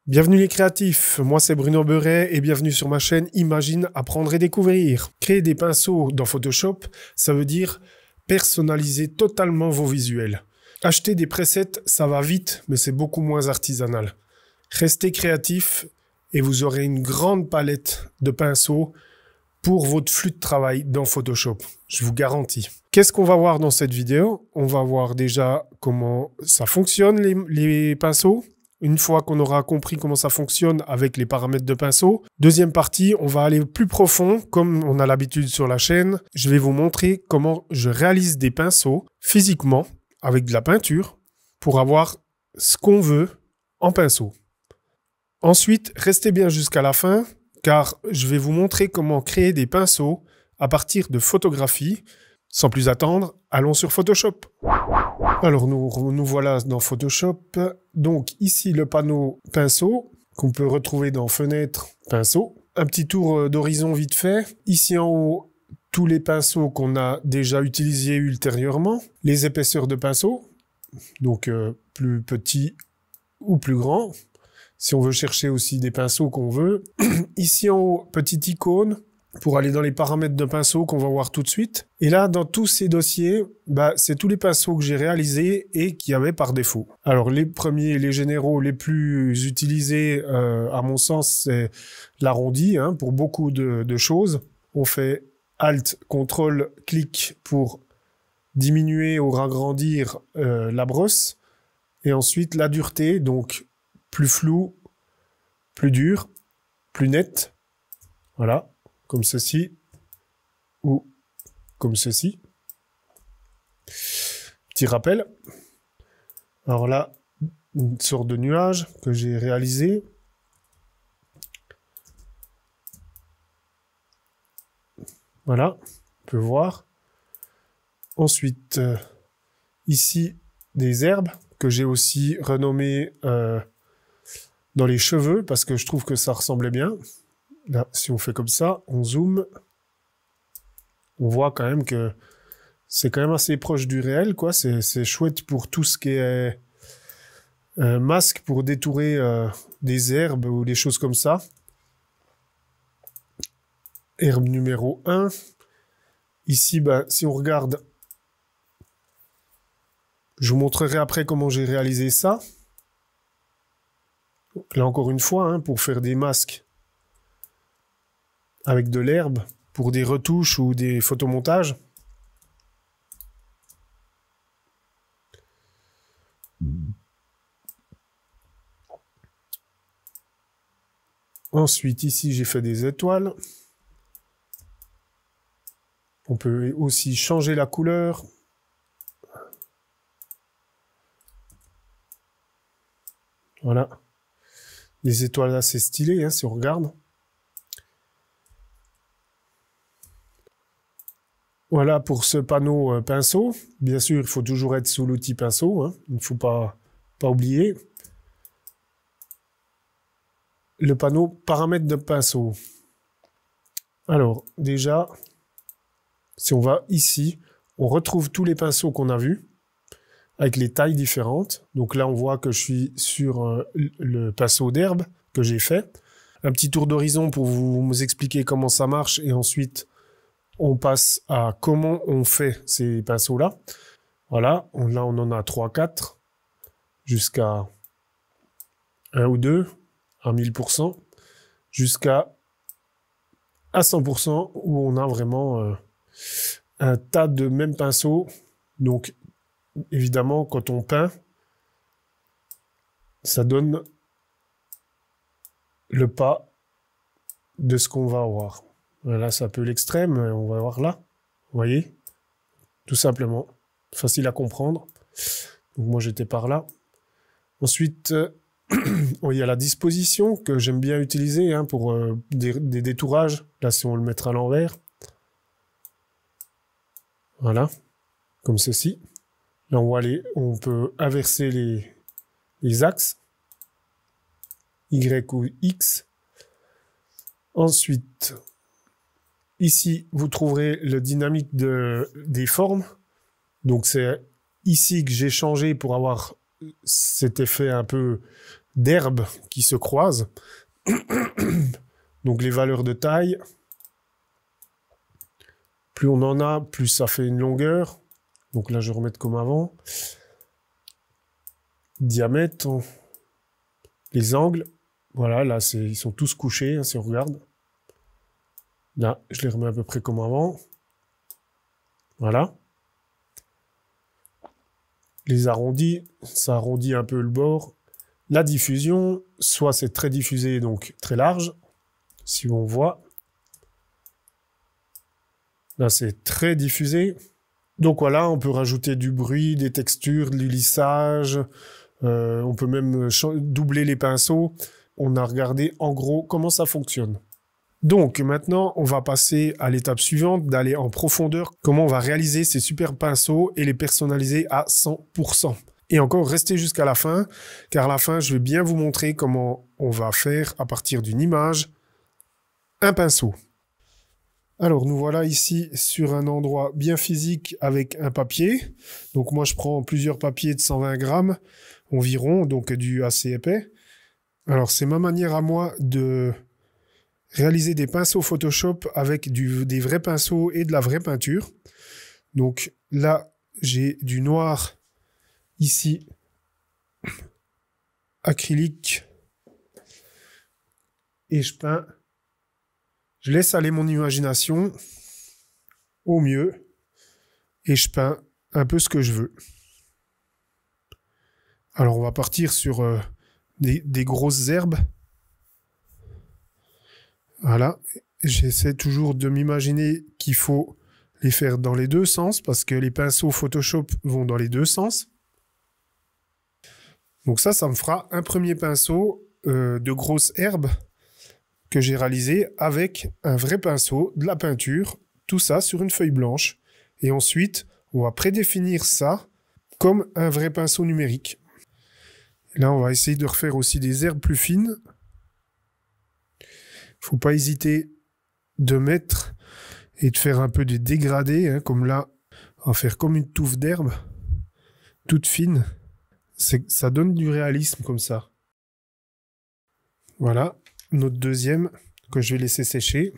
Bienvenue les créatifs, moi c'est Bruno Beuret et bienvenue sur ma chaîne Imagine, apprendre et découvrir. Créer des pinceaux dans Photoshop, ça veut dire personnaliser totalement vos visuels. Acheter des presets, ça va vite, mais c'est beaucoup moins artisanal. Restez créatif et vous aurez une grande palette de pinceaux pour votre flux de travail dans Photoshop, je vous garantis. Qu'est-ce qu'on va voir dans cette vidéo? On va voir déjà comment ça fonctionne les pinceaux. Une fois qu'on aura compris comment ça fonctionne avec les paramètres de pinceau. Deuxième partie, on va aller plus profond, comme on a l'habitude sur la chaîne. Je vais vous montrer comment je réalise des pinceaux physiquement avec de la peinture pour avoir ce qu'on veut en pinceau. Ensuite, restez bien jusqu'à la fin, car je vais vous montrer comment créer des pinceaux à partir de photographies. Sans plus attendre, allons sur Photoshop. Alors nous voilà dans Photoshop. Donc ici le panneau pinceau qu'on peut retrouver dans fenêtre pinceau. Un petit tour d'horizon vite fait. Ici en haut, tous les pinceaux qu'on a déjà utilisés ultérieurement. Les épaisseurs de pinceau, donc plus petits ou plus grands. Si on veut chercher aussi des pinceaux qu'on veut. Ici en haut, petite icône pour aller dans les paramètres de pinceau qu'on va voir tout de suite. Et là, dans tous ces dossiers, c'est tous les pinceaux que j'ai réalisés et qu'il y avait par défaut. Alors, les premiers, les généraux les plus utilisés, à mon sens, c'est l'arrondi, pour beaucoup de choses. On fait Alt, CTRL, clic pour diminuer ou agrandir la brosse. Et ensuite, la dureté, donc plus flou, plus dur, plus net. Voilà. Comme ceci, ou comme ceci. Petit rappel. Alors là, une sorte de nuage que j'ai réalisé. Voilà, on peut voir. Ensuite, ici, des herbes que j'ai aussi renommées dans les cheveux parce que je trouve que ça ressemblait bien. Là, si on fait comme ça, on zoome, on voit quand même que c'est quand même assez proche du réel, quoi. C'est chouette pour tout ce qui est masque pour détourer des herbes ou des choses comme ça. Herbe numéro 1. Ici, si on regarde, je vous montrerai après comment j'ai réalisé ça. Là, encore une fois, pour faire des masques avec de l'herbe pour des retouches ou des photomontages. Ensuite, ici, j'ai fait des étoiles. On peut aussi changer la couleur. Voilà. Les étoiles assez stylées, si on regarde. Voilà pour ce panneau pinceau. Bien sûr, il faut toujours être sous l'outil pinceau. Il ne faut pas oublier. Le panneau paramètres de pinceau. Alors, déjà, si on va ici, on retrouve tous les pinceaux qu'on a vus avec les tailles différentes. Donc là, on voit que je suis sur le pinceau d'herbe que j'ai fait. Un petit tour d'horizon pour vous expliquer comment ça marche et ensuite on passe à comment on fait ces pinceaux-là. Voilà, là on en a 3, 4, jusqu'à 1 ou 2, à 1000%, jusqu'à 100% où on a vraiment un tas de mêmes pinceaux. Donc évidemment, quand on peint, ça donne le pas de ce qu'on va avoir. Là, c'est un peu l'extrême, on va voir là. Vous voyez? Tout simplement. Facile à comprendre. Donc moi, j'étais par là. Ensuite, il y a la disposition que j'aime bien utiliser pour des détourages. Là, si on le mettra à l'envers. Voilà. Comme ceci. Là, on peut inverser les axes. Y ou X. Ensuite, ici, vous trouverez le dynamique des formes. Donc, c'est ici que j'ai changé pour avoir cet effet un peu d'herbe qui se croisent. Donc les valeurs de taille, plus on en a, plus ça fait une longueur. Donc là, je vais remettre comme avant. Diamètre, les angles, voilà, là, ils sont tous couchés, hein, si on regarde. Là, je les remets à peu près comme avant. Voilà. Les arrondis, ça arrondit un peu le bord. La diffusion, soit c'est très diffusé, donc très large, si on voit. Là, c'est très diffusé. Donc voilà, on peut rajouter du bruit, des textures, du lissage. On peut même doubler les pinceaux. On a regardé en gros comment ça fonctionne. Donc maintenant, on va passer à l'étape suivante, d'aller en profondeur. Comment on va réaliser ces super pinceaux et les personnaliser à 100%. Et encore, restez jusqu'à la fin, car à la fin, je vais bien vous montrer comment on va faire à partir d'une image un pinceau. Alors, nous voilà ici sur un endroit bien physique avec un papier. Donc moi, je prends plusieurs papiers de 120 grammes environ, donc du assez épais. Alors, c'est ma manière à moi de réaliser des pinceaux Photoshop avec des vrais pinceaux et de la vraie peinture. Donc là, j'ai du noir ici, acrylique, et je peins. Je laisse aller mon imagination au mieux et je peins un peu ce que je veux. Alors on va partir sur des grosses herbes. Voilà, j'essaie toujours de m'imaginer qu'il faut les faire dans les deux sens parce que les pinceaux Photoshop vont dans les deux sens. Donc ça me fera un premier pinceau de grosses herbes que j'ai réalisé avec un vrai pinceau, de la peinture, tout ça sur une feuille blanche. Et ensuite, on va prédéfinir ça comme un vrai pinceau numérique. Et là, on va essayer de refaire aussi des herbes plus fines. Faut pas hésiter de mettre et de faire un peu de dégradé, hein, comme là, on va faire comme une touffe d'herbe, toute fine. Ça donne du réalisme comme ça. Voilà, notre deuxième que je vais laisser sécher.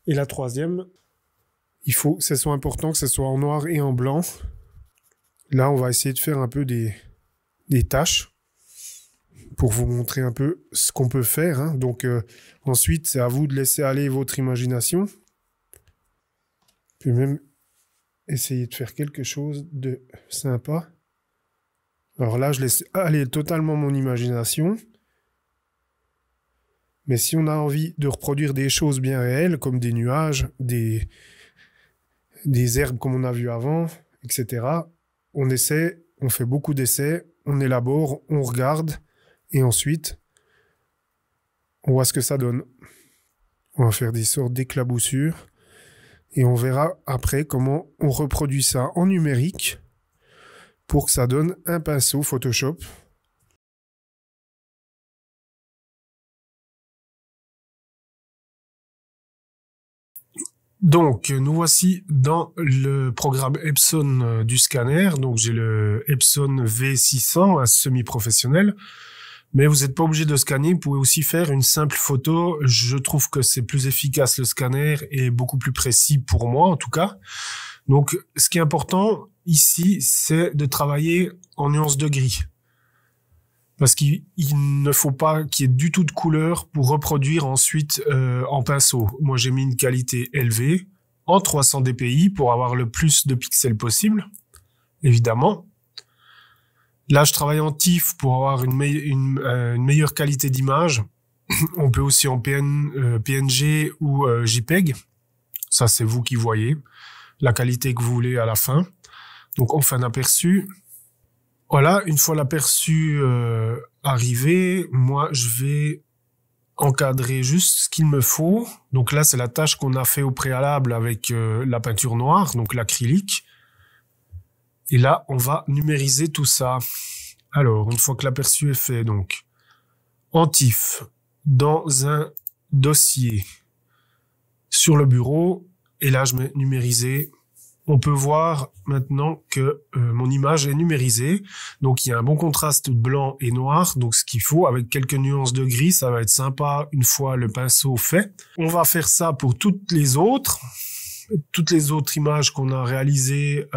Et la troisième, il faut que ce soit important que ce soit en noir et en blanc. Là, on va essayer de faire un peu des taches pour vous montrer un peu ce qu'on peut faire, hein. Donc ensuite, c'est à vous de laisser aller votre imagination. Puis même essayer de faire quelque chose de sympa. Alors là, je laisse aller totalement mon imagination. Mais si on a envie de reproduire des choses bien réelles, comme des nuages, des herbes comme on a vu avant, etc., on essaie, on fait beaucoup d'essais, on élabore, on regarde, et ensuite, on voit ce que ça donne. On va faire des sortes d'éclaboussures, et on verra après comment on reproduit ça en numérique pour que ça donne un pinceau Photoshop. Donc, nous voici dans le programme Epson du scanner. Donc, j'ai le Epson V600, un semi-professionnel. Mais vous n'êtes pas obligé de scanner, vous pouvez aussi faire une simple photo. Je trouve que c'est plus efficace le scanner et beaucoup plus précis pour moi, en tout cas. Donc, ce qui est important ici, c'est de travailler en nuances de gris. Parce qu'il ne faut pas qu'il y ait du tout de couleur pour reproduire ensuite en pinceau. Moi, j'ai mis une qualité élevée en 300 dpi pour avoir le plus de pixels possible, évidemment. Là, je travaille en TIFF pour avoir une meilleure qualité d'image. On peut aussi en PNG ou JPEG. Ça, c'est vous qui voyez la qualité que vous voulez à la fin. Donc, on fait un aperçu. Voilà, une fois l'aperçu arrivé, moi, je vais encadrer juste ce qu'il me faut. Donc là, c'est la tâche qu'on a fait au préalable avec la peinture noire, donc l'acrylique. Et là, on va numériser tout ça. Alors, une fois que l'aperçu est fait, donc, en TIFF, dans un dossier sur le bureau, et là, je mets numériser on peut voir maintenant que mon image est numérisée. Donc, il y a un bon contraste blanc et noir. Donc, ce qu'il faut, avec quelques nuances de gris, ça va être sympa une fois le pinceau fait. On va faire ça pour toutes les autres images qu'on a réalisées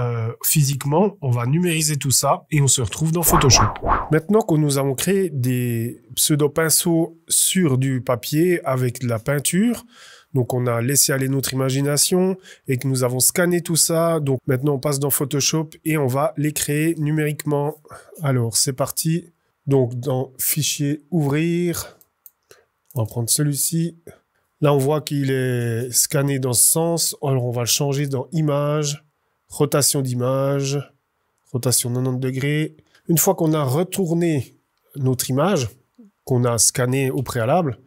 physiquement. On va numériser tout ça et on se retrouve dans Photoshop. Maintenant que nous avons créé des pseudo-pinceaux sur du papier avec de la peinture, donc on a laissé aller notre imagination et que nous avons scanné tout ça. Donc maintenant on passe dans Photoshop et on va les créer numériquement. Alors c'est parti. Donc dans Fichier, Ouvrir, on va prendre celui-ci. Là on voit qu'il est scanné dans ce sens. Alors on va le changer dans Image, Rotation d'image, Rotation 90 degrés. Une fois qu'on a retourné notre image, qu'on a scanné au préalable,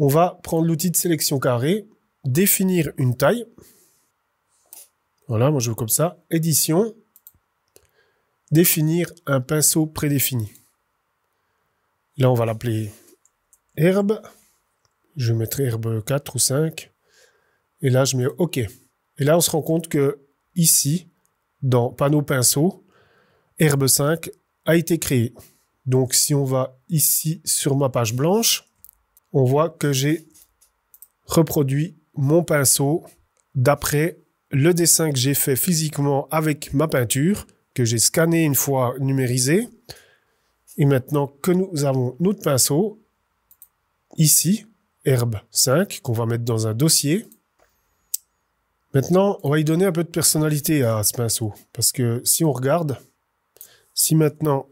on va prendre l'outil de sélection carré, définir une taille. Voilà, moi je veux comme ça. Édition, définir un pinceau prédéfini. Là, on va l'appeler herbe. Je mettrai herbe 4 ou 5. Et là, je mets OK. Et là, on se rend compte que ici, dans panneau pinceau, herbe 5 a été créé. Donc, si on va ici sur ma page blanche, on voit que j'ai reproduit mon pinceau d'après le dessin que j'ai fait physiquement avec ma peinture, que j'ai scanné une fois numérisé. Et maintenant que nous avons notre pinceau, ici, herbe 5, qu'on va mettre dans un dossier. Maintenant, on va y donner un peu de personnalité à ce pinceau. Parce que si on regarde, si maintenant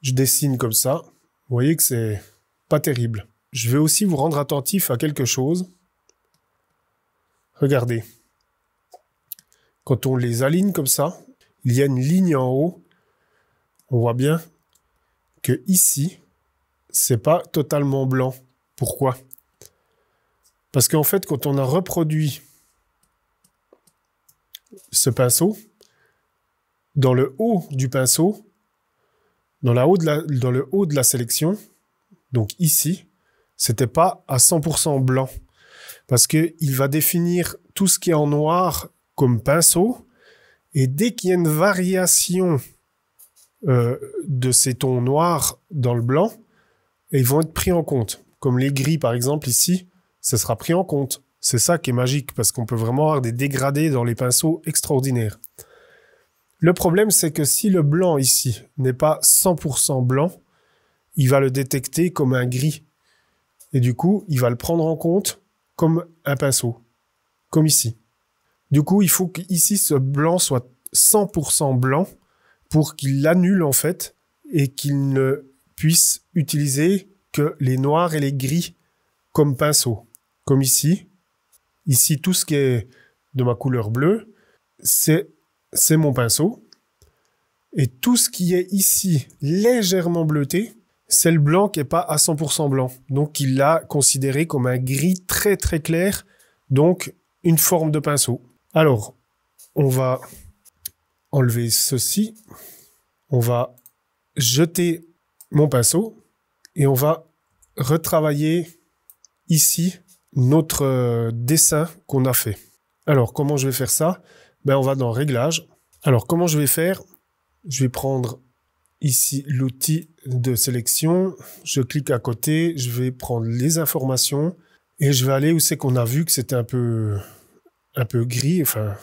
je dessine comme ça, vous voyez que c'est pas terrible. Je vais aussi vous rendre attentif à quelque chose. Regardez. Quand on les aligne comme ça, il y a une ligne en haut. On voit bien que ici, c'est pas totalement blanc. Pourquoi? Parce qu'en fait, quand on a reproduit ce pinceau, dans le haut du pinceau, dans le haut de la sélection, donc ici, c'était pas à 100% blanc. Parce qu'il va définir tout ce qui est en noir comme pinceau. Et dès qu'il y a une variation de ces tons noirs dans le blanc, ils vont être pris en compte. Comme les gris, par exemple, ici, ce sera pris en compte. C'est ça qui est magique, parce qu'on peut vraiment avoir des dégradés dans les pinceaux extraordinaires. Le problème, c'est que si le blanc ici n'est pas 100% blanc, il va le détecter comme un gris. Et du coup, il va le prendre en compte comme un pinceau, comme ici. Du coup, il faut qu'ici, ce blanc soit 100% blanc pour qu'il l'annule en fait et qu'il ne puisse utiliser que les noirs et les gris comme pinceau. Comme ici. Ici, tout ce qui est de ma couleur bleue, c'est mon pinceau. Et tout ce qui est ici légèrement bleuté, c'est le blanc qui n'est pas à 100% blanc. Donc, il l'a considéré comme un gris très très clair. Donc, une forme de pinceau. Alors, on va enlever ceci. On va jeter mon pinceau. Et on va retravailler ici notre dessin qu'on a fait. Alors, comment je vais faire ça? On va dans Réglages. Alors, comment je vais faire? Je vais prendre ici l'outil de sélection. Je clique à côté. Je vais prendre les informations. Et je vais aller où c'est qu'on a vu que c'était un peu gris. Enfin,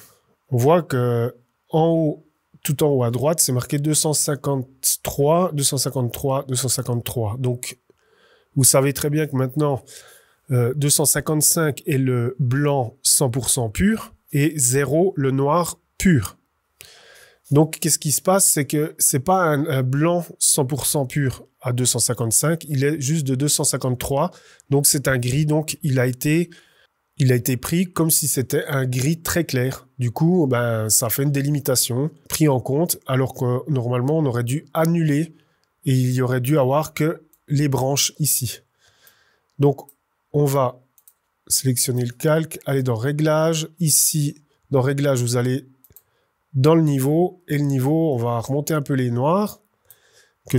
on voit que en haut, tout en haut à droite, c'est marqué 253, 253, 253. Donc, vous savez très bien que maintenant, 255 est le blanc 100% pur et 0 le noir pur. Donc, qu'est-ce qui se passe? C'est que c'est pas un blanc 100% pur à 255, il est juste de 253. Donc, c'est un gris. Donc, il a été pris comme si c'était un gris très clair. Du coup, ça fait une délimitation pris en compte, alors que normalement, on aurait dû annuler et il y aurait dû avoir que les branches ici. Donc, on va sélectionner le calque, aller dans Réglages. Ici, dans Réglages, vous allez dans le niveau. Et le niveau, on va remonter un peu les noirs, que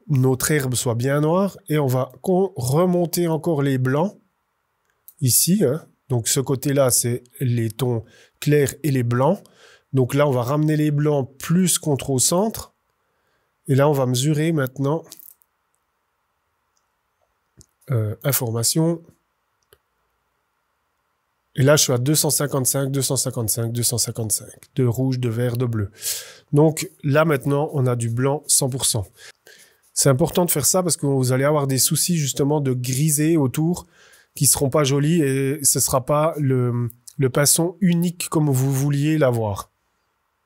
notre herbe soit bien noire. Et on va remonter encore les blancs, ici, hein. Donc ce côté-là, c'est les tons clairs et les blancs. Donc là, on va ramener les blancs plus contre au centre. Et là, on va mesurer maintenant information. Et là, je suis à 255, 255, 255. De rouge, de vert, de bleu. Donc là, maintenant, on a du blanc 100%. C'est important de faire ça parce que vous allez avoir des soucis justement de griser autour qui seront pas jolis et ce sera pas le pinceau unique comme vous vouliez l'avoir.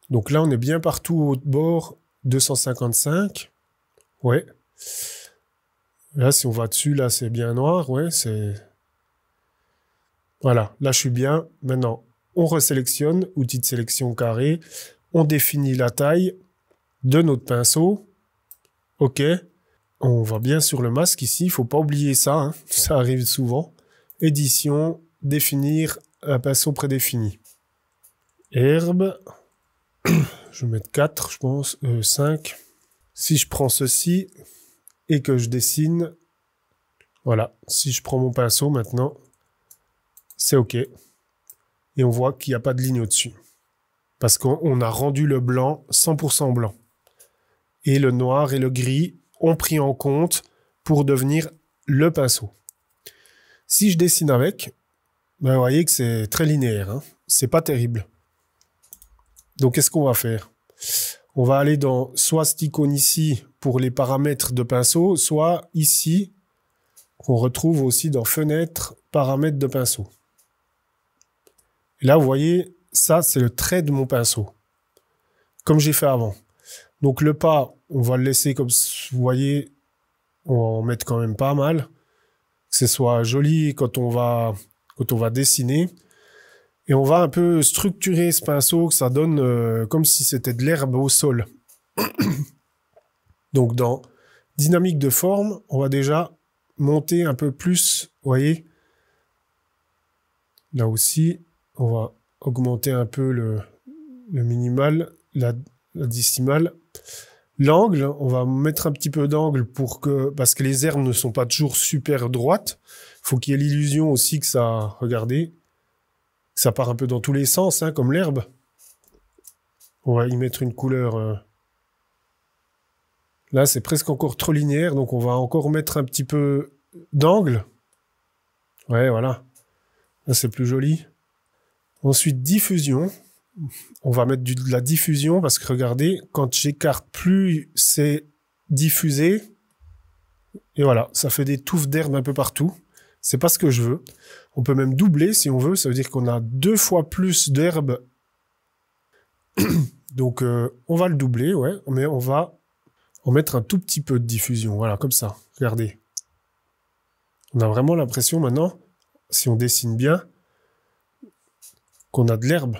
Donc là, on est bien partout au bord, 255. Ouais. Là, si on va dessus, là, c'est bien noir. Ouais, c'est... Voilà, là, je suis bien. Maintenant, on resélectionne, outil de sélection carré. On définit la taille de notre pinceau. OK. On va bien sur le masque ici. Il faut pas oublier ça. Hein. Ça arrive souvent. Édition, définir un pinceau prédéfini. Herbe. Je vais mettre 4, je pense. 5. Si je prends ceci et que je dessine, voilà. Si je prends mon pinceau maintenant, c'est OK. Et on voit qu'il n'y a pas de ligne au-dessus. Parce qu'on a rendu le blanc 100% blanc. Et le noir et le gris ont pris en compte pour devenir le pinceau. Si je dessine avec, ben vous voyez que c'est très linéaire. Hein. C'est pas terrible. Donc, qu'est-ce qu'on va faire? On va aller dans soit cette icône ici pour les paramètres de pinceau, soit ici, qu'on retrouve aussi dans fenêtre, paramètres de pinceau. Et là, vous voyez, ça, c'est le trait de mon pinceau. Comme j'ai fait avant. Donc, le pas, on va le laisser comme vous voyez, on va en mettre quand même pas mal. Que ce soit joli quand on va dessiner. Et on va un peu structurer ce pinceau, que ça donne comme si c'était de l'herbe au sol. Donc, dans dynamique de forme, on va déjà monter un peu plus, vous voyez. Là aussi, on va augmenter un peu le minimal, la décimale. L'angle, on va mettre un petit peu d'angle parce que les herbes ne sont pas toujours super droites. Il faut qu'il y ait l'illusion aussi que ça, regardez, ça part un peu dans tous les sens, hein, comme l'herbe. On va y mettre une couleur... Là, c'est presque encore trop linéaire, donc on va encore mettre un petit peu d'angle. Ouais, voilà. Là, c'est plus joli. Ensuite, diffusion. On va mettre de la diffusion, parce que regardez, quand j'écarte, plus c'est diffusé. Et voilà, ça fait des touffes d'herbe un peu partout. C'est pas ce que je veux. On peut même doubler si on veut. Ça veut dire qu'on a 2 fois plus d'herbe. Donc, on va le doubler, ouais. Mais on va en mettre un tout petit peu de diffusion. Voilà, comme ça. Regardez. On a vraiment l'impression maintenant, si on dessine bien, qu'on a de l'herbe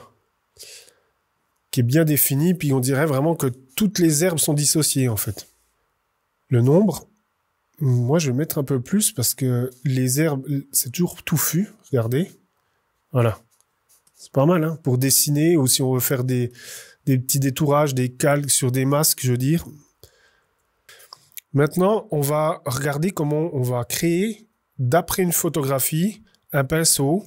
qui est bien définie. Puis on dirait vraiment que toutes les herbes sont dissociées, en fait. Le nombre... Moi, je vais mettre un peu plus parce que les herbes, c'est toujours touffu. Regardez. Voilà. C'est pas mal, hein, pour dessiner ou si on veut faire des petits détourages, des calques sur des masques, je veux dire. Maintenant, on va regarder comment on va créer, d'après une photographie, un pinceau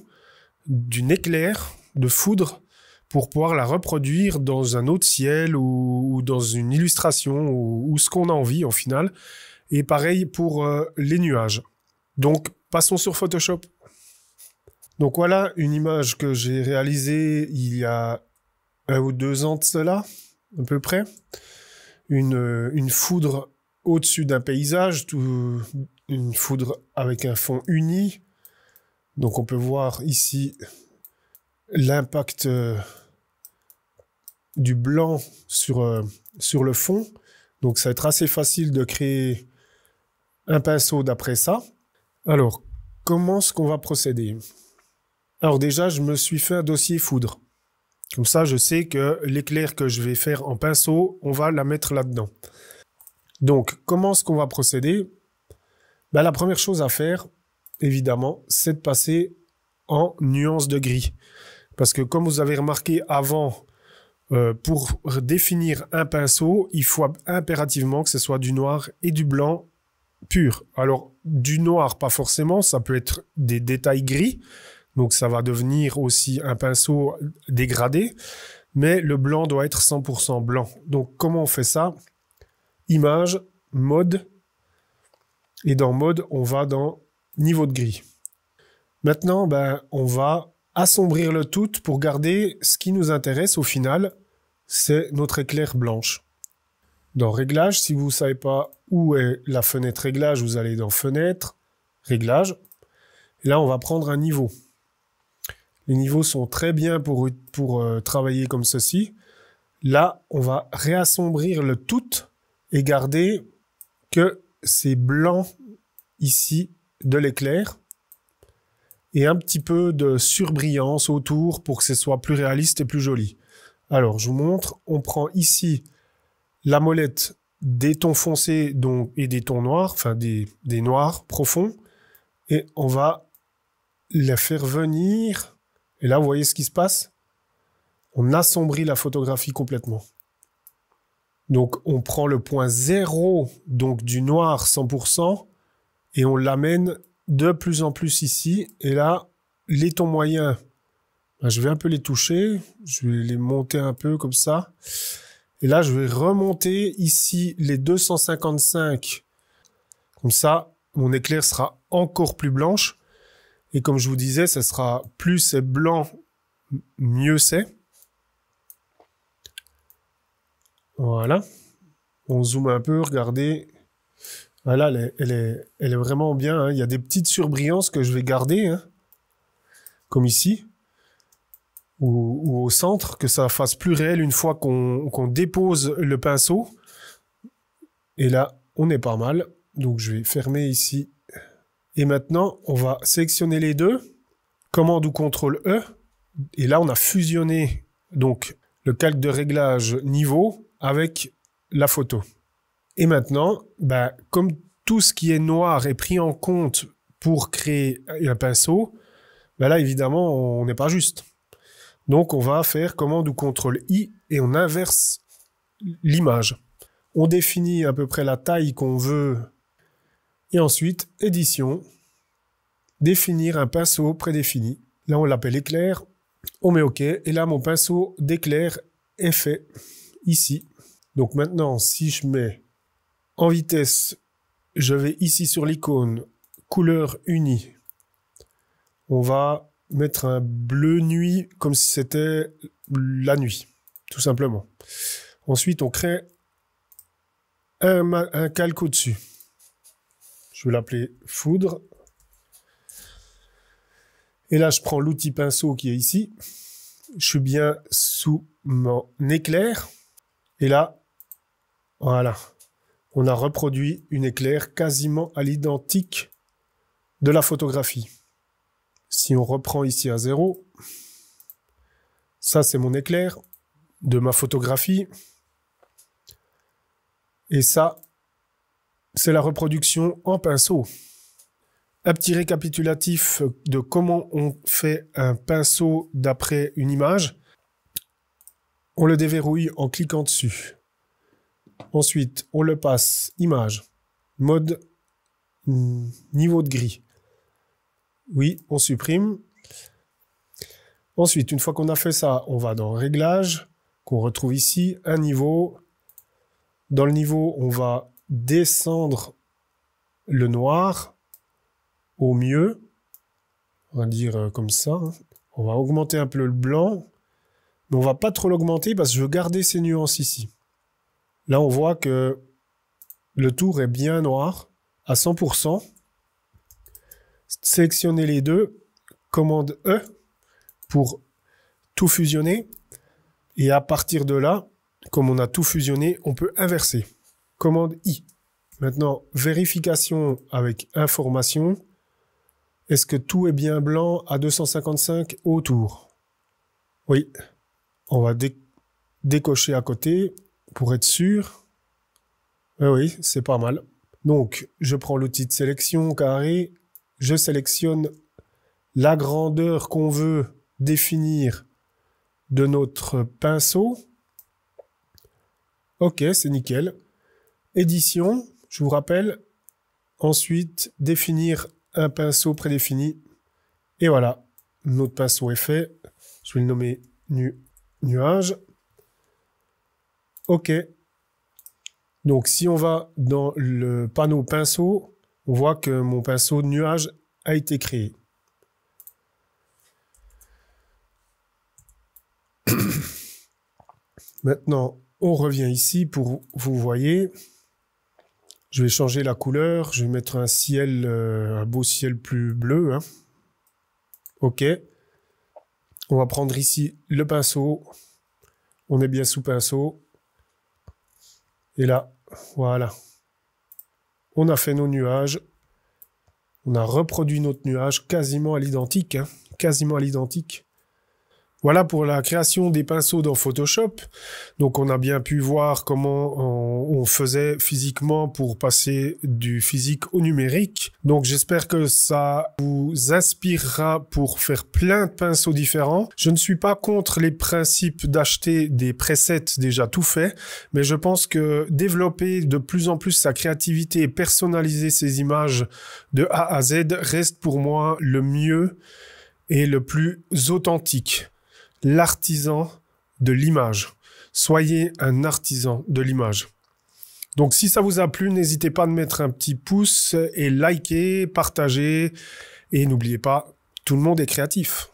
d'une éclair de foudre pour pouvoir la reproduire dans un autre ciel ou dans une illustration ou ce qu'on a envie, au final. Et pareil pour les nuages. Donc, passons sur Photoshop. Donc voilà une image que j'ai réalisée il y a 1 ou 2 ans de cela, à peu près. Une foudre au-dessus d'un paysage, une foudre avec un fond uni. Donc on peut voir ici l'impact du blanc sur le fond. Donc ça va être assez facile de créer un pinceau d'après ça. Alors, comment est-ce qu'on va procéder? Alors déjà, je me suis fait un dossier foudre. Comme ça, je sais que l'éclair que je vais faire en pinceau, on va la mettre là-dedans. Donc, comment est-ce qu'on va procéder? Ben, la première chose à faire, évidemment, c'est de passer en nuance de gris. Parce que comme vous avez remarqué avant, pour définir un pinceau, il faut impérativement que ce soit du noir et du blanc pur. Alors, du noir, pas forcément, ça peut être des détails gris. Donc ça va devenir aussi un pinceau dégradé, mais le blanc doit être 100% blanc. Donc comment on fait ça? Image, mode, et dans mode, on va dans niveau de gris. Maintenant, on va assombrir le tout pour garder ce qui nous intéresse au final, c'est notre éclair blanche. Dans Réglages, si vous ne savez pas où est la fenêtre Réglage, vous allez dans Fenêtre, Réglages. Et là, on va prendre un niveau. Les niveaux sont très bien pour travailler comme ceci. Là, on va réassombrir le tout et garder que ces blancs ici de l'éclair et un petit peu de surbrillance autour pour que ce soit plus réaliste et plus joli. Alors, je vous montre, on prend ici la molette des tons foncés et des tons noirs, enfin des noirs profonds, et on va les faire venir. Et là, vous voyez ce qui se passe? On assombrit la photographie complètement. Donc, on prend le point 0, donc du noir 100%, et on l'amène de plus en plus ici. Et là, les tons moyens, je vais un peu les toucher, je vais les monter un peu comme ça. Et là, je vais remonter ici les 255. Comme ça, mon éclair sera encore plus blanche. Et comme je vous disais, ça sera plus c'est blanc, mieux c'est. Voilà. On zoome un peu, regardez. Voilà, elle est vraiment bien. Hein. Il y a des petites surbrillances que je vais garder, hein, comme ici. Ou au centre, que ça fasse plus réel une fois qu'on dépose le pinceau. Et là, on est pas mal. Donc, je vais fermer ici. Et maintenant, on va sélectionner les deux. Commande ou CTRL E. Et là, on a fusionné donc le calque de réglage niveau avec la photo. Et maintenant, comme tout ce qui est noir est pris en compte pour créer un pinceau, là, évidemment, on n'est pas juste. Donc, on va faire commande ou CTRL I et on inverse l'image. On définit à peu près la taille qu'on veut. Et ensuite, édition, définir un pinceau prédéfini. Là, on l'appelle éclair. On met OK. Et là, mon pinceau d'éclair est fait ici. Donc maintenant, si je mets en vitesse, je vais ici sur l'icône couleur unie. On va mettre un bleu nuit comme si c'était la nuit, tout simplement. Ensuite, on crée un calque au-dessus. Je vais l'appeler foudre. Et là, je prends l'outil pinceau qui est ici. Je suis bien sous mon éclair. Et là, voilà. On a reproduit une éclair quasiment à l'identique de la photographie. Si on reprend ici à 0, ça c'est mon éclair de ma photographie. Et ça, c'est la reproduction en pinceau. Un petit récapitulatif de comment on fait un pinceau d'après une image. On le déverrouille en cliquant dessus. Ensuite, on le passe image, mode, niveau de gris. Oui, on supprime. Ensuite, une fois qu'on a fait ça, on va dans Réglages, qu'on retrouve ici, un niveau. Dans le niveau, on va descendre le noir au mieux. On va dire comme ça. Hein. On va augmenter un peu le blanc, mais on va pas trop l'augmenter parce que je veux garder ces nuances ici. Là, on voit que le tour est bien noir à 100%. Sélectionnez les deux, commande E pour tout fusionner. Et à partir de là, comme on a tout fusionné, on peut inverser. Commande I. Maintenant, vérification avec information. Est-ce que tout est bien blanc à 255 autour? Oui. On va décocher à côté pour être sûr. Oui, c'est pas mal. Donc, je prends l'outil de sélection carré. Je sélectionne la grandeur qu'on veut définir de notre pinceau. OK, c'est nickel. Édition, je vous rappelle. Ensuite, définir un pinceau prédéfini. Et voilà, notre pinceau est fait. Je vais le nommer nuage. OK. Donc, si on va dans le panneau pinceau, on voit que mon pinceau de nuage a été créé. Maintenant, on revient ici pour vous voyez. Je vais changer la couleur. Je vais mettre un ciel, un beau ciel plus bleu. Hein. OK. On va prendre ici le pinceau. On est bien sous pinceau. Et là, voilà. On a fait nos nuages. On a reproduit notre nuage quasiment à l'identique. Hein, quasiment à l'identique. Voilà pour la création des pinceaux dans Photoshop. Donc on a bien pu voir comment on faisait physiquement pour passer du physique au numérique. Donc j'espère que ça vous inspirera pour faire plein de pinceaux différents. Je ne suis pas contre les principes d'acheter des presets déjà tout faits, mais je pense que développer de plus en plus sa créativité et personnaliser ses images de A à Z reste pour moi le mieux et le plus authentique. L'artisan de l'image. Soyez un artisan de l'image. Donc, si ça vous a plu, n'hésitez pas à mettre un petit pouce et liker, partager. Et n'oubliez pas, tout le monde est créatif.